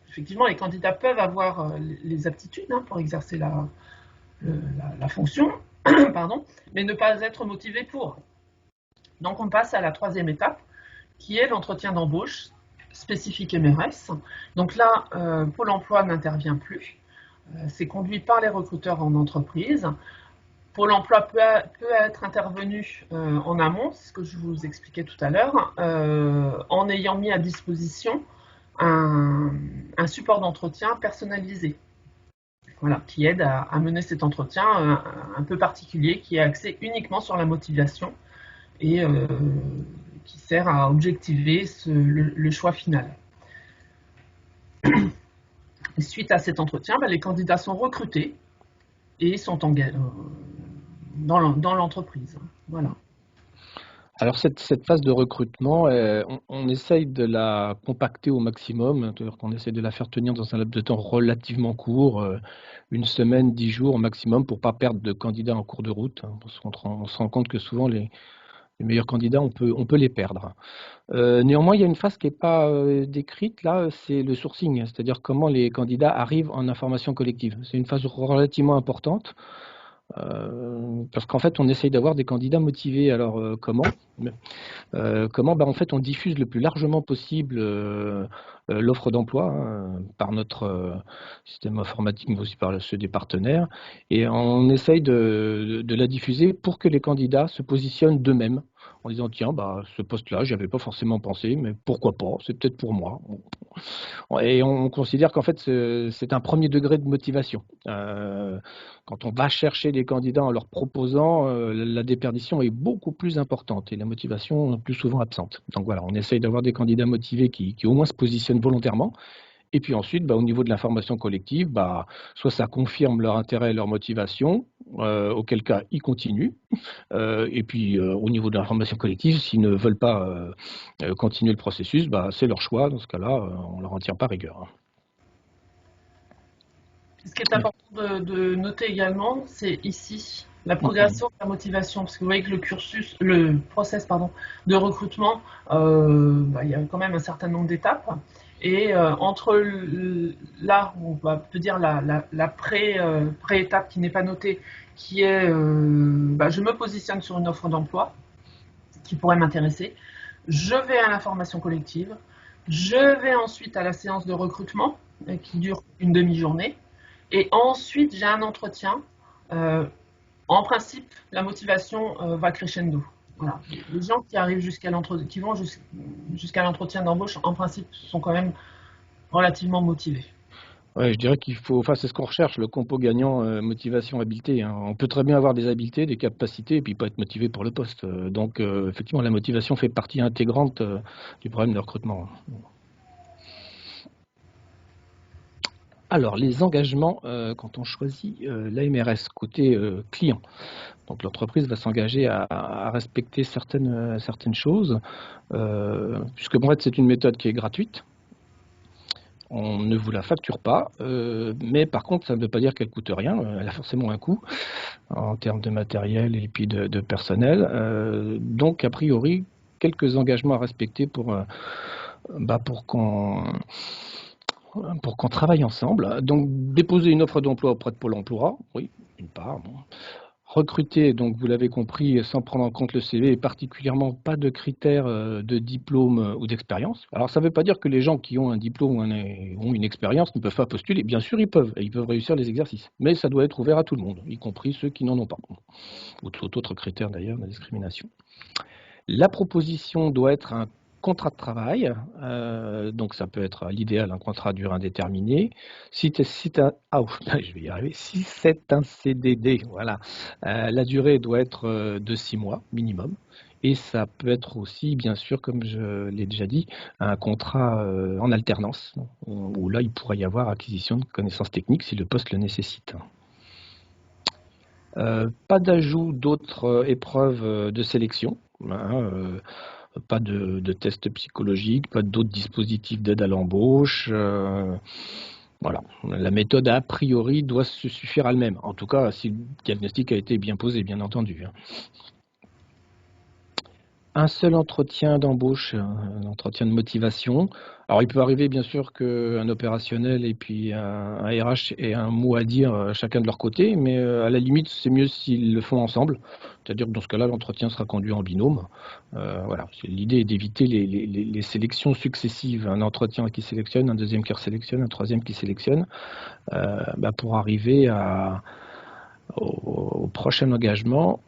effectivement, les candidats peuvent avoir les aptitudes pour exercer la fonction, pardon, mais ne pas être motivés pour. Donc on passe à la 3e étape, qui est l'entretien d'embauche spécifique MRS. Donc là, Pôle emploi n'intervient plus. C'est conduit par les recruteurs en entreprise. Pôle emploi peut être intervenu en amont, c'est ce que je vous expliquais tout à l'heure, en ayant mis à disposition un support d'entretien personnalisé, qui aide à mener cet entretien un peu particulier, qui est axé uniquement sur la motivation et qui sert à objectiver le choix final. Et suite à cet entretien, les candidats sont recrutés et sont engagés dans l'entreprise. Voilà. Alors cette phase de recrutement, on essaye de la compacter au maximum, c'est-à-dire qu'on essaie de la faire tenir dans un laps de temps relativement court, 1 semaine, 10 jours au maximum, pour ne pas perdre de candidats en cours de route, parce qu'on se rend compte que souvent les meilleurs candidats, on peut les perdre. Néanmoins, il y a une phase qui n'est pas décrite là, c'est le sourcing, c'est-à-dire comment les candidats arrivent en information collective. C'est une phase relativement importante. Parce qu'en fait, on essaye d'avoir des candidats motivés. Alors, comment en fait, on diffuse le plus largement possible l'offre d'emploi par notre système informatique, mais aussi par ceux des partenaires. Et on essaye de la diffuser pour que les candidats se positionnent d'eux-mêmes en disant tiens, ce poste-là, j'y avais pas forcément pensé, mais pourquoi pas, c'est peut-être pour moi. Et on considère qu'en fait, c'est un premier degré de motivation. Quand on va chercher les candidats en leur proposant, la déperdition est beaucoup plus importante et la motivation plus souvent absente. Donc voilà, on essaye d'avoir des candidats motivés qui au moins se positionnent volontairement. Et puis ensuite, au niveau de l'information collective, soit ça confirme leur intérêt et leur motivation, auquel cas ils continuent. Et puis au niveau de l'information collective, s'ils ne veulent pas continuer le processus, bah, c'est leur choix. Dans ce cas-là, on ne leur en tient pas rigueur. Ce qui est important de noter également, c'est ici la progression de la motivation, parce que vous voyez que le process de recrutement, il y a quand même un certain nombre d'étapes. Et entre là, on va peut dire la pré-étape qui n'est pas notée, qui est je me positionne sur une offre d'emploi qui pourrait m'intéresser, je vais à l'information collective, je vais ensuite à la séance de recrutement qui dure une demi-journée, et ensuite j'ai un entretien. En principe, la motivation va crescendo. Voilà. Les gens qui arrivent qui vont jusqu'à l'entretien d'embauche, en principe, sont quand même relativement motivés. Ouais, je dirais qu'il faut, c'est ce qu'on recherche, le compo gagnant motivation habileté. Hein. On peut très bien avoir des habiletés, des capacités, et puis pas être motivé pour le poste. Donc, effectivement, la motivation fait partie intégrante du problème de recrutement. Alors, les engagements, quand on choisit l'AMRS côté client, donc l'entreprise va s'engager à respecter certaines choses, puisque en fait, c'est une méthode qui est gratuite. On ne vous la facture pas, mais par contre, ça ne veut pas dire qu'elle coûte rien. Elle a forcément un coût en termes de matériel et puis de personnel. Donc, a priori, quelques engagements à respecter pour qu'on travaille ensemble. Donc, déposer une offre d'emploi auprès de Pôle emploi, oui, d'une part. Bon. Recruter, donc vous l'avez compris, sans prendre en compte le CV, et particulièrement pas de critères de diplôme ou d'expérience. Alors, ça ne veut pas dire que les gens qui ont un diplôme ou ont une expérience ne peuvent pas postuler. Bien sûr, ils peuvent réussir les exercices. Mais ça doit être ouvert à tout le monde, y compris ceux qui n'en ont pas. Ou tout autre critère d'ailleurs de discrimination. La proposition doit être un contrat de travail, donc ça peut être à l'idéal un contrat à durée indéterminée. Si c'est un CDD, voilà, la durée doit être de 6 mois minimum. Et ça peut être aussi, bien sûr, comme je l'ai déjà dit, un contrat en alternance, où là il pourrait y avoir acquisition de connaissances techniques si le poste le nécessite. Pas d'ajout d'autres épreuves de sélection. Pas de tests psychologiques, pas d'autres dispositifs d'aide à l'embauche. Voilà. La méthode a priori doit se suffire à elle-même. En tout cas, si le diagnostic a été bien posé, bien entendu. Un seul entretien d'embauche, un entretien de motivation. Alors, il peut arriver, bien sûr, qu'un opérationnel et puis un RH aient un mot à dire chacun de leur côté, mais à la limite, c'est mieux s'ils le font ensemble. C'est-à-dire que dans ce cas-là, l'entretien sera conduit en binôme. Voilà. L'idée est d'éviter les sélections successives. Un entretien qui sélectionne, un deuxième qui sélectionne, un troisième qui sélectionne, pour arriver au prochain engagement.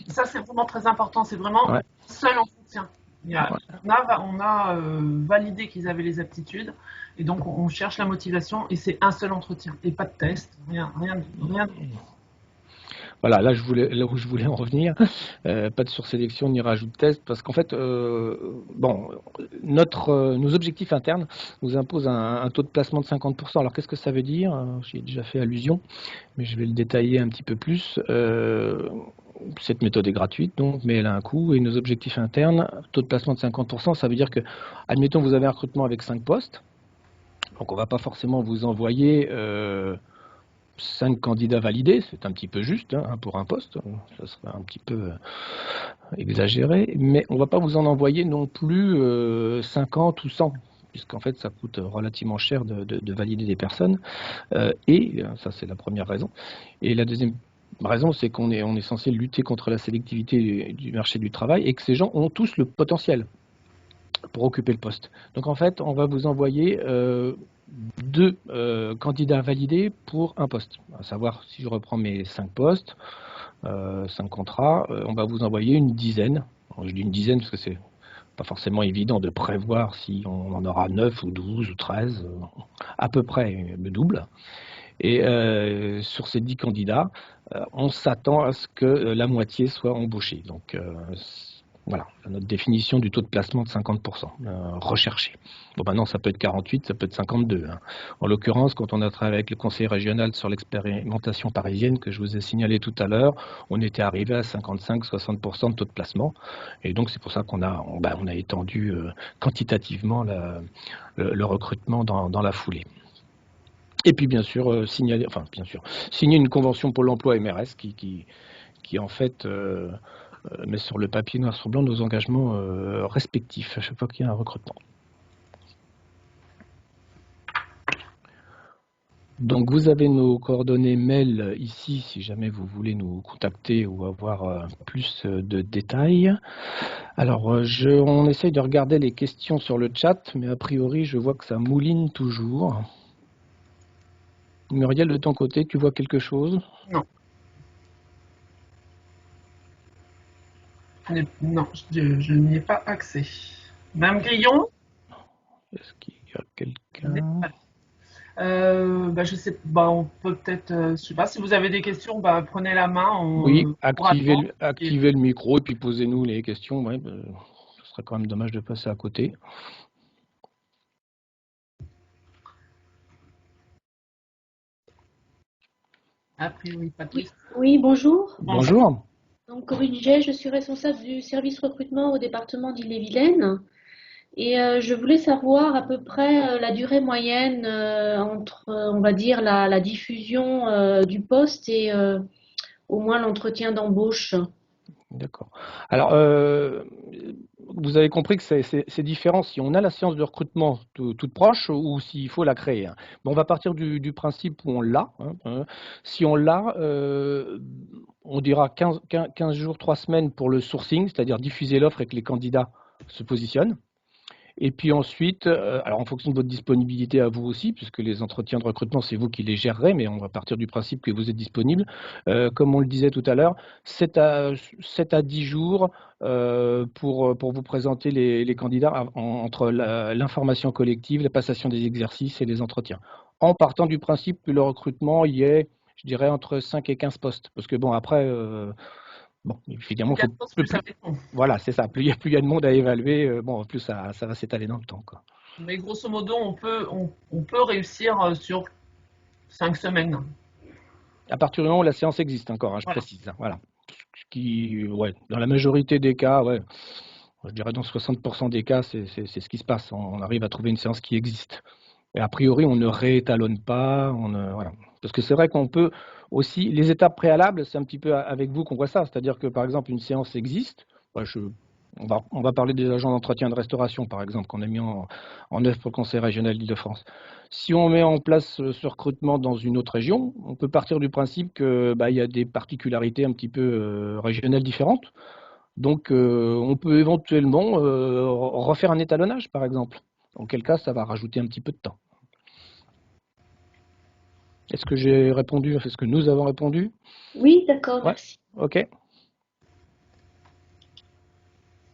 Ça, c'est vraiment très important. C'est vraiment un seul entretien. On a validé qu'ils avaient les aptitudes et donc on cherche la motivation et c'est un seul entretien et pas de test, rien. Voilà, là où je voulais en revenir, pas de sursélection ni rajout de test, parce qu'en fait, nos objectifs internes nous imposent un taux de placement de 50%. Alors qu'est-ce que ça veut dire? J'y ai déjà fait allusion, mais je vais le détailler un petit peu plus. Cette méthode est gratuite, donc, mais elle a un coût, et nos objectifs internes, taux de placement de 50%, ça veut dire que, admettons, vous avez un recrutement avec 5 postes, donc on ne va pas forcément vous envoyer 5 candidats validés, c'est un petit peu juste pour un poste, ça serait un petit peu exagéré, mais on ne va pas vous en envoyer non plus 50 ou 100, puisqu'en fait ça coûte relativement cher de valider des personnes, et ça c'est la première raison. Et la deuxième raison, c'est qu'on est censé lutter contre la sélectivité du marché du travail et que ces gens ont tous le potentiel pour occuper le poste. Donc en fait, on va vous envoyer 2 candidats validés pour un poste. À savoir, si je reprends mes 5 postes, 5 contrats, on va vous envoyer une dizaine. Alors, je dis une dizaine parce que c'est pas forcément évident de prévoir si on en aura 9 ou 12 ou 13, à peu près le double. Et sur ces 10 candidats, on s'attend à ce que la moitié soit embauchée. Donc Voilà, notre définition du taux de placement de 50% recherché. Bon, maintenant, ça peut être 48, ça peut être 52. Hein. En l'occurrence, quand on a travaillé avec le conseil régional sur l'expérimentation parisienne que je vous ai signalé tout à l'heure, on était arrivé à 55-60% de taux de placement. Et donc, c'est pour ça qu'on a, on a étendu quantitativement le recrutement dans la foulée. Et puis, bien sûr, signer une convention Pôle emploi MRS qui en fait met sur le papier noir sur blanc nos engagements respectifs à chaque fois qu'il y a un recrutement. Donc vous avez nos coordonnées mail ici si jamais vous voulez nous contacter ou avoir plus de détails. Alors on essaye de regarder les questions sur le chat, mais a priori je vois que ça mouline toujours. Muriel, de ton côté, tu vois quelque chose? Non. Non, je n'y ai pas accès. Madame Grillon? Est-ce qu'il y a quelqu'un? Je sais, on peut peut-être, je sais pas, si vous avez des questions, prenez la main. Oui, activez le micro et puis posez-nous les questions. Ouais, ce serait quand même dommage de passer à côté. A priori, Patrice. Oui, bonjour. Bonjour. Donc, Corinne Gay, je suis responsable du service recrutement au département d'Ille-et-Vilaine. Et je voulais savoir à peu près la durée moyenne entre, on va dire, la diffusion du poste et au moins l'entretien d'embauche. D'accord. Alors, vous avez compris que c'est différent si on a la séance de recrutement toute proche ou s'il faut la créer. Hein. Bon, on va partir du principe où on l'a. Hein. Si on l'a, on dira 15 jours, 3 semaines pour le sourcing, c'est-à-dire diffuser l'offre et que les candidats se positionnent. Et puis ensuite, alors en fonction de votre disponibilité à vous aussi, puisque les entretiens de recrutement, c'est vous qui les gérerez, mais on va partir du principe que vous êtes disponible. Comme on le disait tout à l'heure, 7 à 10 jours pour vous présenter les candidats entre l'information collective, la passation des exercices et les entretiens. En partant du principe que le recrutement y est, je dirais, entre 5 et 15 postes. Parce que bon, après... Bon, évidemment, voilà, c'est ça. Plus il y a de monde à évaluer, plus ça va s'étaler dans le temps, quoi. Mais grosso modo, on peut réussir sur 5 semaines. À partir du moment où la séance existe encore, hein, je précise. Hein, voilà. Dans la majorité des cas, je dirais dans 60% des cas, c'est ce qui se passe. On arrive à trouver une séance qui existe. Et a priori, on ne réétalonne pas. Voilà. Parce que c'est vrai qu'on peut aussi, les étapes préalables, c'est un petit peu avec vous qu'on voit ça. C'est-à-dire que, par exemple, une séance existe. On va parler des agents d'entretien de restauration, par exemple, qu'on a mis en œuvre pour le Conseil régional d'Île-de-France. Si on met en place ce recrutement dans une autre région, on peut partir du principe qu'il y a des particularités un petit peu régionales différentes. Donc, on peut éventuellement refaire un étalonnage, par exemple. En quel cas, ça va rajouter un petit peu de temps. Est-ce que j'ai répondu? Est-ce que nous avons répondu? Oui, d'accord, merci. Ok.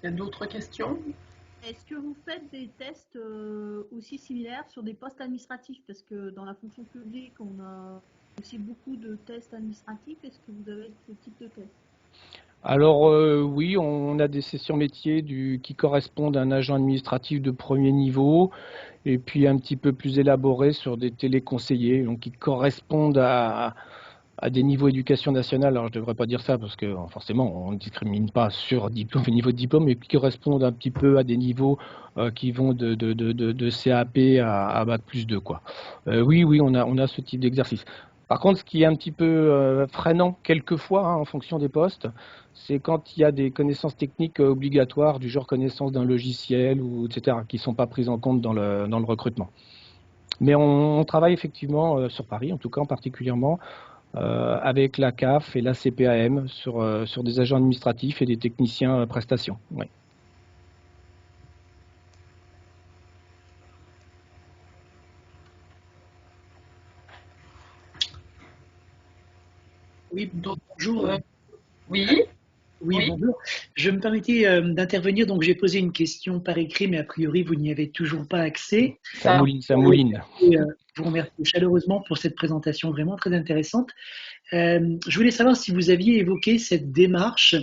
Il y a d'autres questions? Est-ce que vous faites des tests aussi similaires sur des postes administratifs? Parce que dans la fonction publique, on a aussi beaucoup de tests administratifs. Est-ce que vous avez ce type de tests? Alors oui, on a des sessions métiers qui correspondent à un agent administratif de premier niveau et puis un petit peu plus élaborées sur des téléconseillers, donc qui correspondent à des niveaux éducation nationale. Alors je ne devrais pas dire ça parce que forcément on ne discrimine pas sur diplôme, niveau de diplôme, mais qui correspondent un petit peu à des niveaux qui vont de CAP à Bac plus 2, quoi. Oui, on a ce type d'exercice. Par contre, ce qui est un petit peu freinant quelquefois, en fonction des postes, c'est quand il y a des connaissances techniques obligatoires, du genre connaissance d'un logiciel, etc., qui ne sont pas prises en compte dans le recrutement. Mais on travaille effectivement sur Paris, en tout cas particulièrement, avec la CAF et la CPAM sur des agents administratifs et des techniciens prestations. Ouais. Oui, bonjour. Oui. Oui, bonjour. Je me permettais d'intervenir, donc j'ai posé une question par écrit, mais a priori vous n'y avez toujours pas accès. Ça mouline. Et, je vous remercie chaleureusement pour cette présentation vraiment très intéressante. Je voulais savoir si vous aviez évoqué cette démarche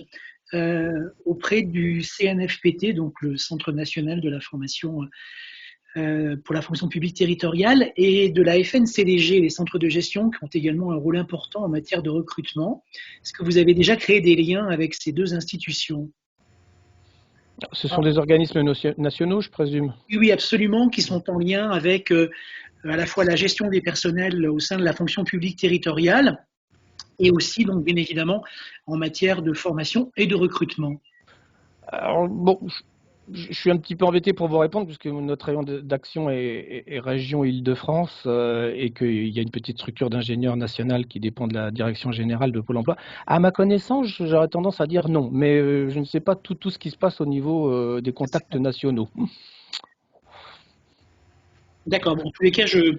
auprès du CNFPT, donc le Centre national de la formation pour la fonction publique territoriale, et de la FNCDG, les centres de gestion, qui ont également un rôle important en matière de recrutement. Est-ce que vous avez déjà créé des liens avec ces deux institutions? Ce sont des organismes nationaux, je présume? Oui, absolument, qui sont en lien avec à la fois la gestion des personnels au sein de la fonction publique territoriale et aussi, donc, bien évidemment, en matière de formation et de recrutement. Alors, bon, je suis un petit peu embêté pour vous répondre, puisque notre rayon d'action est région Île-de-France et qu'il y a une petite structure d'ingénieurs nationale qui dépend de la direction générale de Pôle emploi. À ma connaissance, j'aurais tendance à dire non, mais je ne sais pas tout ce qui se passe au niveau des contacts nationaux. D'accord. Bon, en tous les cas, je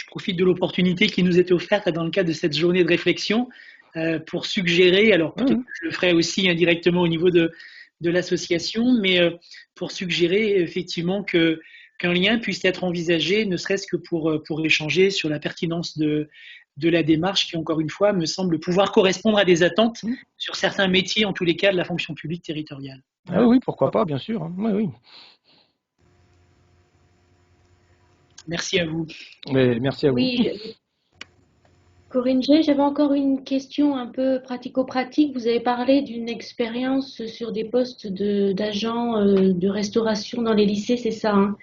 profite de l'opportunité qui nous était offerte dans le cadre de cette journée de réflexion pour suggérer, alors peut-être que je le ferai aussi indirectement au niveau de l'association, mais pour suggérer effectivement qu'un lien puisse être envisagé, ne serait-ce que pour échanger sur la pertinence de la démarche qui, encore une fois, me semble pouvoir correspondre à des attentes sur certains métiers, en tous les cas, de la fonction publique territoriale. Ah oui, pourquoi pas, bien sûr. Oui, oui. Merci à vous. Mais merci à vous. Oui, Corinne G, j'avais encore une question un peu pratico-pratique. Vous avez parlé d'une expérience sur des postes d'agents de restauration dans les lycées, c'est ça, hein?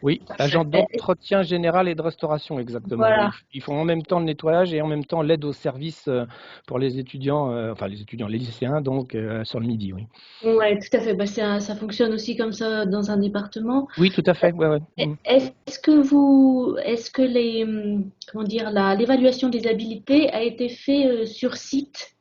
Oui, agent d'entretien général et de restauration, exactement. Voilà. Ils font en même temps le nettoyage et en même temps l'aide au service pour les étudiants, les lycéens, donc sur le midi, oui. Oui, tout à fait. Bah, ça fonctionne aussi comme ça dans un département. Oui, tout à fait. Ouais. Est-ce que l'évaluation des habilités a été faite sur site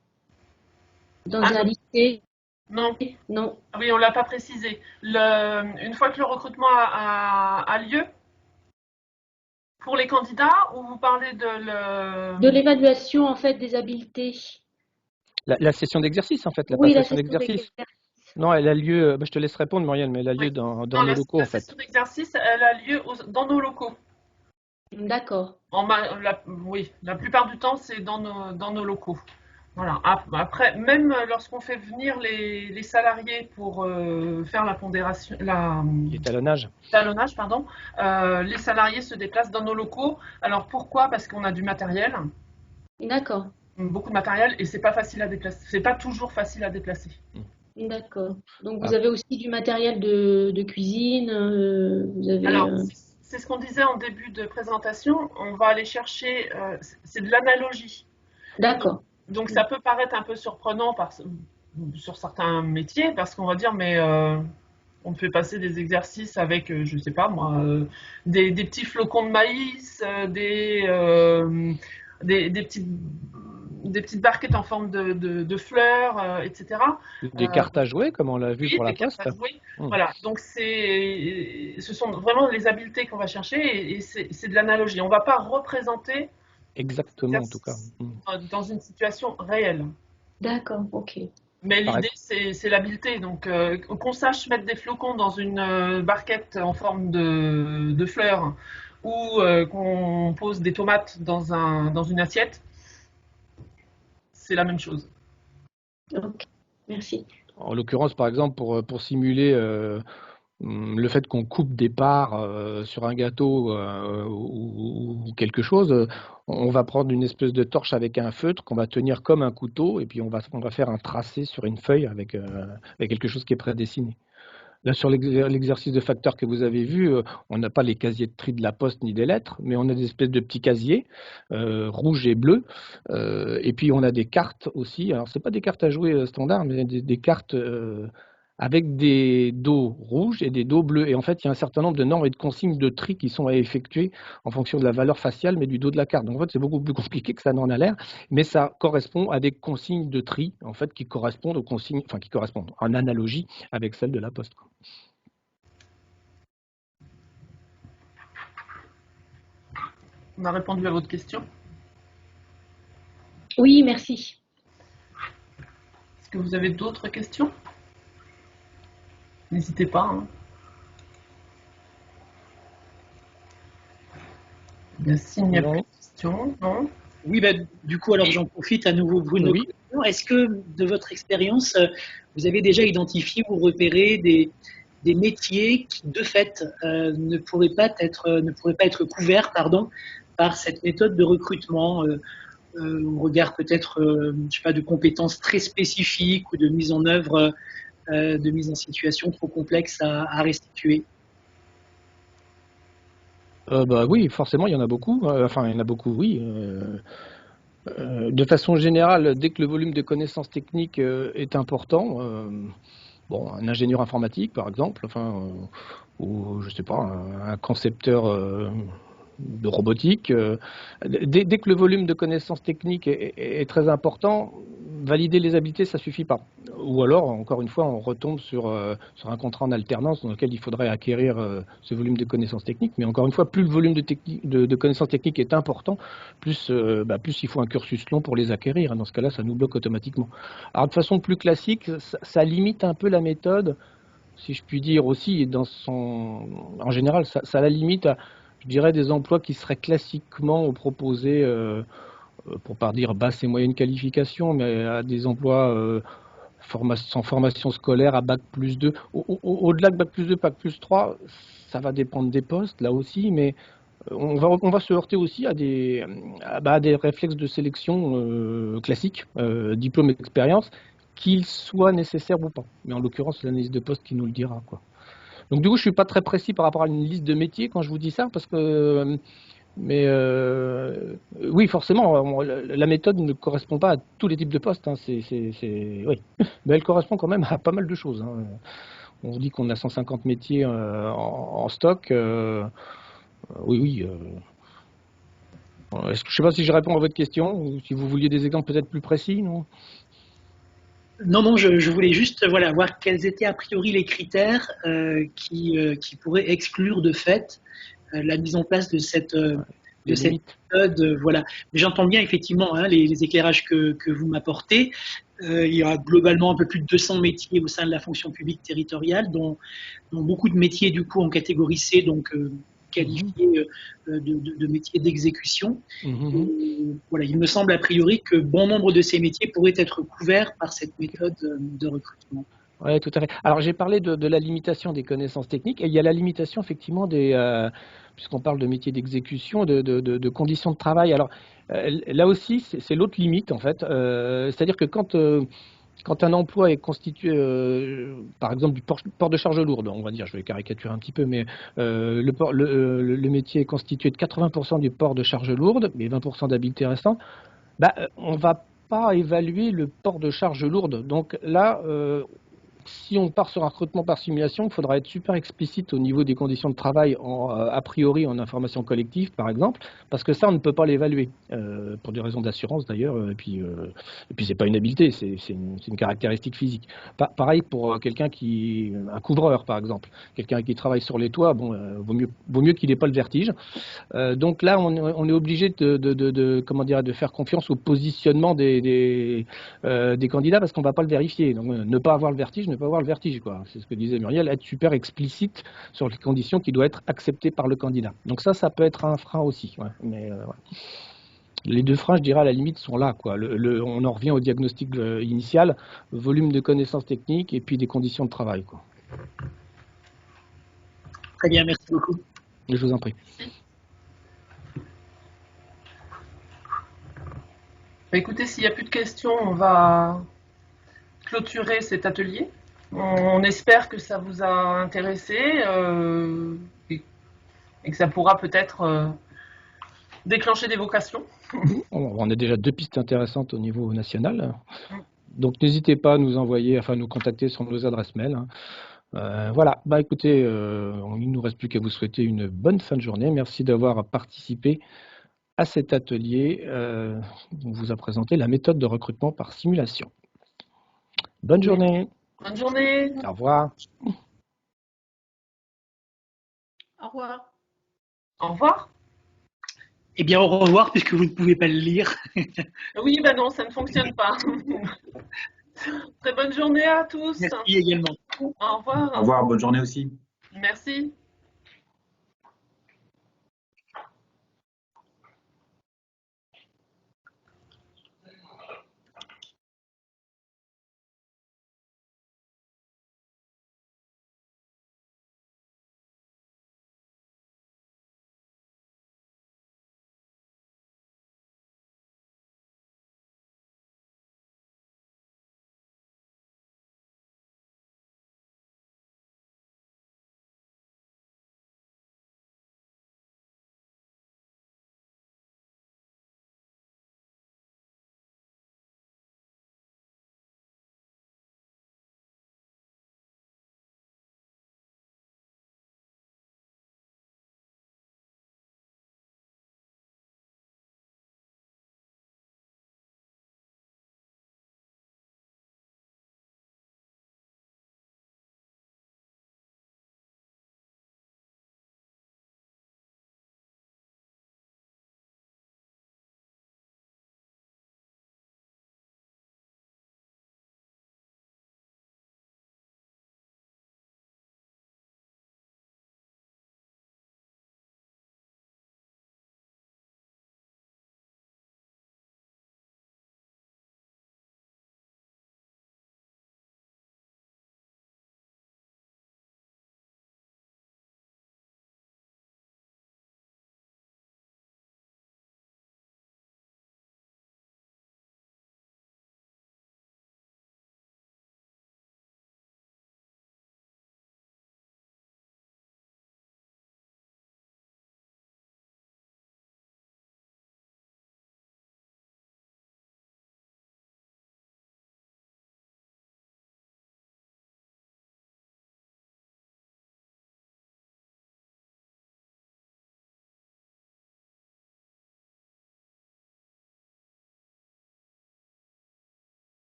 dans un lycée? Non. Non. Oui, on ne l'a pas précisé. Une fois que le recrutement a lieu, pour les candidats, ou vous parlez de l'évaluation en fait des habiletés? La session d'exercice, en fait, la Oui, passation d'exercice. Non, elle a lieu, je te laisse répondre, Muriel, mais elle a lieu dans nos locaux, en fait. La session d'exercice, elle a lieu dans nos locaux. D'accord. Oui, la plupart du temps, c'est dans nos locaux. Voilà. Après, même lorsqu'on fait venir les salariés pour faire la pondération, l'étalonnage, pardon, les salariés se déplacent dans nos locaux. Alors pourquoi? Parce qu'on a du matériel. D'accord. Beaucoup de matériel et c'est pas facile à déplacer. C'est pas toujours facile à déplacer. D'accord. Donc vous avez aussi du matériel de cuisine. Alors c'est ce qu'on disait en début de présentation. On va aller chercher. C'est de l'analogie. D'accord. Donc ça peut paraître un peu surprenant sur certains métiers parce qu'on va dire mais on fait passer des exercices avec je sais pas moi des petits flocons de maïs, des petites barquettes en forme de fleurs, etc. Des cartes à jouer comme on l'a vu pour la poste. Cartes à jouer. Voilà, donc ce sont vraiment les habiletés qu'on va chercher et c'est de l'analogie. On ne va pas représenter. Exactement, en tout cas. Dans une situation réelle. D'accord, ok. Mais l'idée, c'est l'habileté. Donc, qu'on sache mettre des flocons dans une barquette en forme de fleurs ou qu'on pose des tomates dans une assiette, c'est la même chose. Ok, merci. En l'occurrence, par exemple, pour simuler le fait qu'on coupe des parts sur un gâteau ou quelque chose, on va prendre une espèce de torche avec un feutre qu'on va tenir comme un couteau et puis on va faire un tracé sur une feuille avec quelque chose qui est prédessiné. Là, sur l'exercice de facteur que vous avez vu, on n'a pas les casiers de tri de la poste ni des lettres, mais on a des espèces de petits casiers rouges et bleus. Et puis, on a des cartes aussi. Alors, ce n'est pas des cartes à jouer standard, mais des cartes avec des dos rouges et des dos bleus. Et en fait, il y a un certain nombre de normes et de consignes de tri qui sont à effectuer en fonction de la valeur faciale, mais du dos de la carte. Donc, en fait, c'est beaucoup plus compliqué que ça n'en a l'air, mais ça correspond à des consignes de tri, en fait, qui correspondent aux consignes, qui correspondent en analogie avec celles de la poste. On a répondu à votre question? Oui, merci. Est-ce que vous avez d'autres questions? N'hésitez pas. Hein. Bien, s'il n'y a plus de questions, non. Oui, du coup, alors j'en profite à nouveau, Bruno. Oui. Est-ce que, de votre expérience, vous avez déjà identifié ou repéré des métiers qui, de fait, ne pourraient pas être couverts, par cette méthode de recrutement au regard peut-être, je sais pas, de compétences très spécifiques ou de mise en œuvre, de mise en situation trop complexe à restituer? Oui, forcément, il y en a beaucoup. Enfin, il y en a beaucoup, oui. De façon générale, dès que le volume de connaissances techniques est important, un ingénieur informatique, par exemple, ou je sais pas, un concepteur de robotique, dès que le volume de connaissances techniques est très important, valider les habiletés, ça suffit pas. Ou alors, encore une fois, on retombe sur un contrat en alternance dans lequel il faudrait acquérir ce volume de connaissances techniques. Mais encore une fois, plus le volume de connaissances techniques est important, plus il faut un cursus long pour les acquérir. Dans ce cas-là, ça nous bloque automatiquement. Alors, de façon plus classique, ça limite un peu la méthode, si je puis dire aussi, en général, ça la limite à, je dirais, des emplois qui seraient classiquement proposés, pour pas dire basse et moyenne qualification, mais à des emplois sans formation scolaire à Bac+2. Au-delà de Bac+2, Bac+3, ça va dépendre des postes, là aussi, mais on va se heurter aussi à des réflexes de sélection classiques, diplôme et expérience, qu'ils soient nécessaires ou pas. Mais en l'occurrence, c'est l'analyse de poste qui nous le dira, quoi. Donc du coup, je suis pas très précis par rapport à une liste de métiers quand je vous dis ça, parce que oui, forcément, la méthode ne correspond pas à tous les types de postes. Hein, oui. Mais elle correspond quand même à pas mal de choses. Hein. On se dit qu'on a 150 métiers en stock. Oui. Je ne sais pas si je réponds à votre question, ou si vous vouliez des exemples peut-être plus précis, non ? Non, je voulais juste voir quels étaient a priori les critères qui pourraient exclure de fait la mise en place de cette méthode. Voilà. Mais j'entends bien effectivement les éclairages que vous m'apportez. Il y a globalement un peu plus de 200 métiers au sein de la fonction publique territoriale, dont beaucoup de métiers du coup en catégorie C, donc qualifiés de métiers d'exécution. Il me semble a priori que bon nombre de ces métiers pourraient être couverts par cette méthode de recrutement. Oui, tout à fait. Alors j'ai parlé de la limitation des connaissances techniques, et il y a la limitation effectivement puisqu'on parle de métiers d'exécution, de conditions de travail. Alors là aussi, c'est l'autre limite en fait. C'est-à-dire que quand un emploi est constitué, par exemple, du port de charge lourde, on va dire, je vais caricaturer un petit peu, mais le métier est constitué de 80% du port de charge lourde et 20% d'habileté restante, on ne va pas évaluer le port de charge lourde. Donc là, si on part sur un recrutement par simulation, il faudra être super explicite au niveau des conditions de travail, a priori en information collective par exemple, parce que ça on ne peut pas l'évaluer, pour des raisons d'assurance d'ailleurs, et puis c'est pas une habileté, c'est une caractéristique physique. Pareil pour un couvreur par exemple, quelqu'un qui travaille sur les toits, vaut mieux qu'il n'ait pas le vertige. Donc là on est obligé de faire confiance au positionnement des candidats, parce qu'on ne va pas le vérifier. Donc ne pas avoir le vertige, quoi. C'est ce que disait Muriel, être super explicite sur les conditions qui doivent être acceptées par le candidat. Donc ça peut être un frein aussi. Ouais. Mais les deux freins, je dirais, à la limite, sont là, quoi. On en revient au diagnostic initial, volume de connaissances techniques et puis des conditions de travail, quoi. Très bien, merci beaucoup. Je vous en prie. Écoutez, s'il n'y a plus de questions, on va clôturer cet atelier. On espère que ça vous a intéressé et que ça pourra peut-être déclencher des vocations. On a déjà 2 pistes intéressantes au niveau national. Donc n'hésitez pas à nous contacter sur nos adresses mail. Voilà, écoutez, il ne nous reste plus qu'à vous souhaiter une bonne fin de journée. Merci d'avoir participé à cet atelier. On vous a présenté la méthode de recrutement par simulation. Bonne journée. Bonne journée. Au revoir. Au revoir. Au revoir. Eh bien, au revoir, puisque vous ne pouvez pas le lire. Oui, non, ça ne fonctionne pas. Très bonne journée à tous. Merci également. Au revoir. Au revoir, bonne journée aussi. Merci.